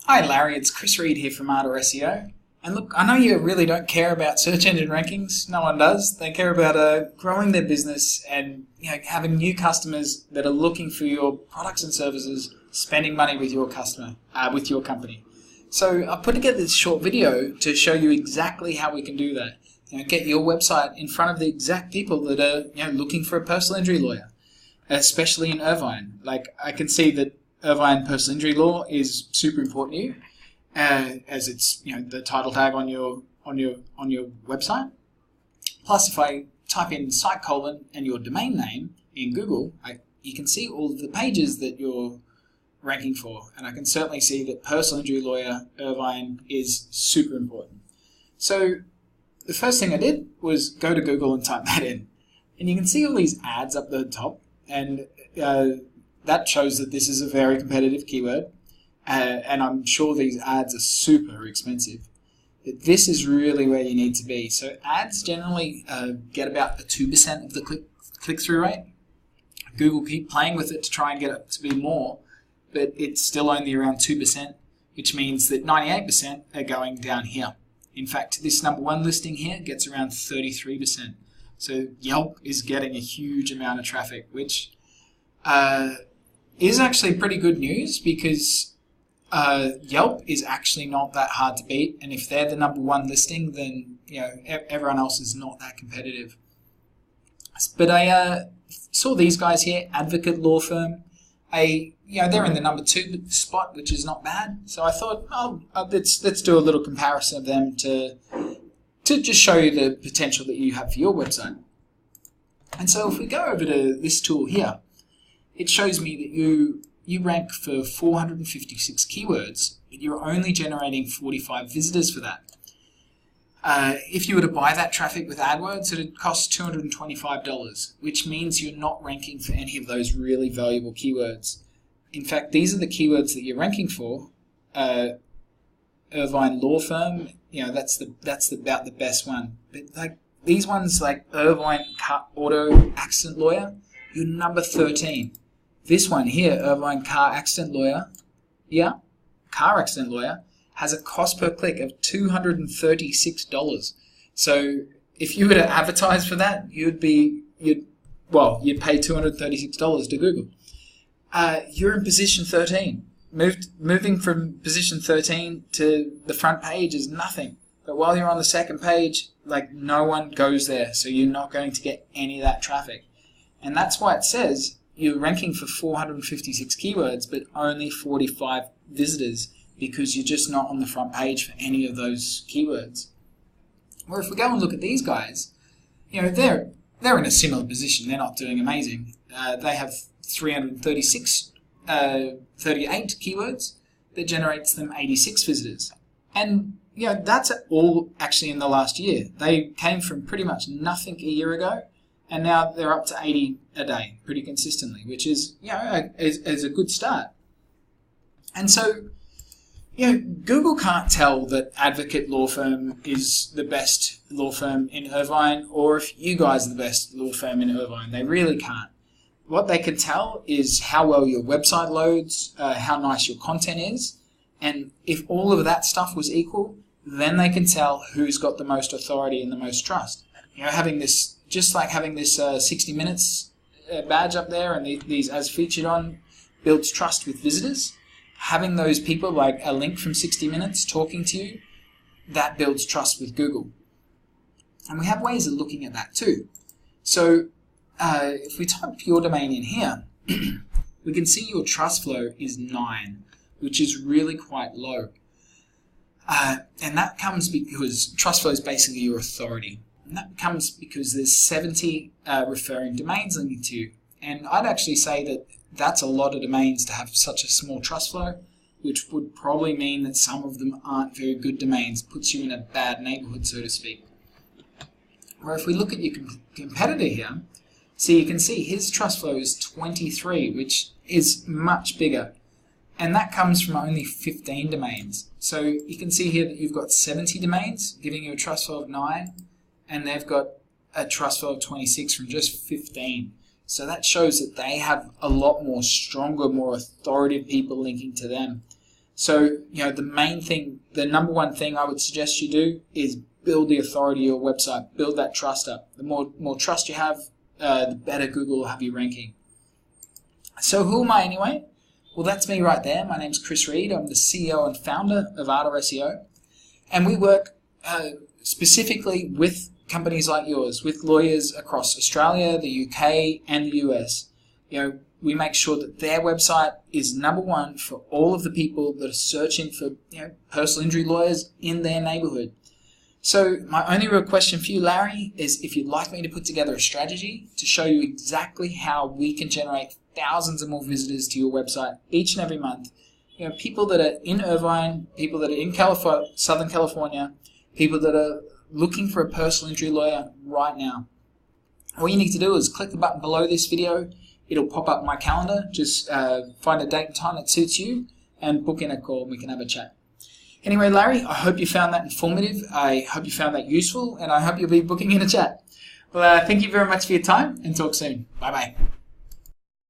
Hi Larry, it's Chris Reed here from Ardor SEO. And look, I know you really don't care about search engine rankings. No one does. They care about growing their business and having new customers that are looking for your products and services, spending money with your with your company. So I put together this short video to show you exactly how we can do that. Get your website in front of the exact people that are looking for a personal injury lawyer, especially in Irvine. Like I can see that Irvine personal injury law is super important to you, as it's the title tag on your website. Plus, if I type in site colon and your domain name in Google, you can see all of the pages that you're ranking for, and I can certainly see that personal injury lawyer Irvine is super important. So the first thing I did was go to Google and type that in, and you can see all these ads up the top, and that shows that this is a very competitive keyword, and I'm sure these ads are super expensive. But this is really where you need to be. So ads generally get about the 2% of the click-through rate. Google keep playing with it to try and get it to be more, but it's still only around 2%, which means that 98% are going down here. In fact, this number one listing here gets around 33%. So Yelp is getting a huge amount of traffic, which is actually pretty good news, because Yelp is actually not that hard to beat, and if they're the number one listing, then everyone else is not that competitive. But I saw these guys here, Advocate Law Firm. They're in the number 2 spot, which is not bad. So I thought, let's do a little comparison of them to just show you the potential that you have for your website. And so if we go over to this tool here, it shows me that you rank for 456 keywords, but you're only generating 45 visitors for that. If you were to buy that traffic with AdWords, it would cost $225, which means you're not ranking for any of those really valuable keywords. In fact, these are the keywords that you're ranking for. Irvine Law Firm, that's about the best one. But these ones like Irvine Auto Accident Lawyer, you're number 13. This one here, Irvine Car Accident Lawyer, has a cost per click of $236. So if you were to advertise for that, you'd pay $236 to Google. You're in position 13. Moving from position 13 to the front page is nothing. But while you're on the second page, no one goes there, so you're not going to get any of that traffic. And that's why it says you're ranking for 456 keywords, but only 45 visitors, because you're just not on the front page for any of those keywords. Or if we go and look at these guys, they're in a similar position. They're not doing amazing. They have 38 keywords that generates them 86 visitors. And that's all actually in the last year. They came from pretty much nothing a year ago, and now they're up to 80 a day pretty consistently, which is is a good start. And so Google can't tell that Advocate Law Firm is the best law firm in Irvine, or if you guys are the best law firm in Irvine. They really can't. What they can tell is how well your website loads, how nice your content is, and if all of that stuff was equal, then they can tell who's got the most authority and the most trust. Having this, just like having this 60 Minutes badge up there and these as featured on, builds trust with visitors. Having those people, like a link from 60 Minutes talking to you, that builds trust with Google. And we have ways of looking at that too. So if we type your domain in here, we can see your trust flow is 9, which is really quite low. And that comes because trust flow is basically your authority. And that comes because there's 70 referring domains linking to you. And I'd actually say that that's a lot of domains to have such a small trust flow, which would probably mean that some of them aren't very good domains, puts you in a bad neighborhood, so to speak. Where if we look at your competitor here, so you can see his trust flow is 23, which is much bigger. And that comes from only 15 domains. So you can see here that you've got 70 domains, giving you a trust flow of 9, and they've got a trust flow of 26 from just 15. So that shows that they have a lot more stronger, more authoritative people linking to them. So, the main thing, the number one thing I would suggest you do is build the authority of your website, build that trust up. The more trust you have, the better Google will have you ranking. So who am I anyway? Well, that's me right there. My name's Chris Reed. I'm the CEO and founder of Ardor SEO. And we work specifically with companies like yours, with lawyers across Australia, the UK, and the US. We make sure that their website is number one for all of the people that are searching for personal injury lawyers in their neighborhood. So my only real question for you, Larry, is if you'd like me to put together a strategy to show you exactly how we can generate thousands of more visitors to your website each and every month. People that are in Irvine, people that are in Southern California, people that are looking for a personal injury lawyer right now. All you need to do is click the button below this video. It'll pop up my calendar. Just find a date and time that suits you and book in a call and we can have a chat. Anyway, Larry, I hope you found that informative. I hope you found that useful, and I hope you'll be booking in a chat. Well, thank you very much for your time, and talk soon. Bye-bye.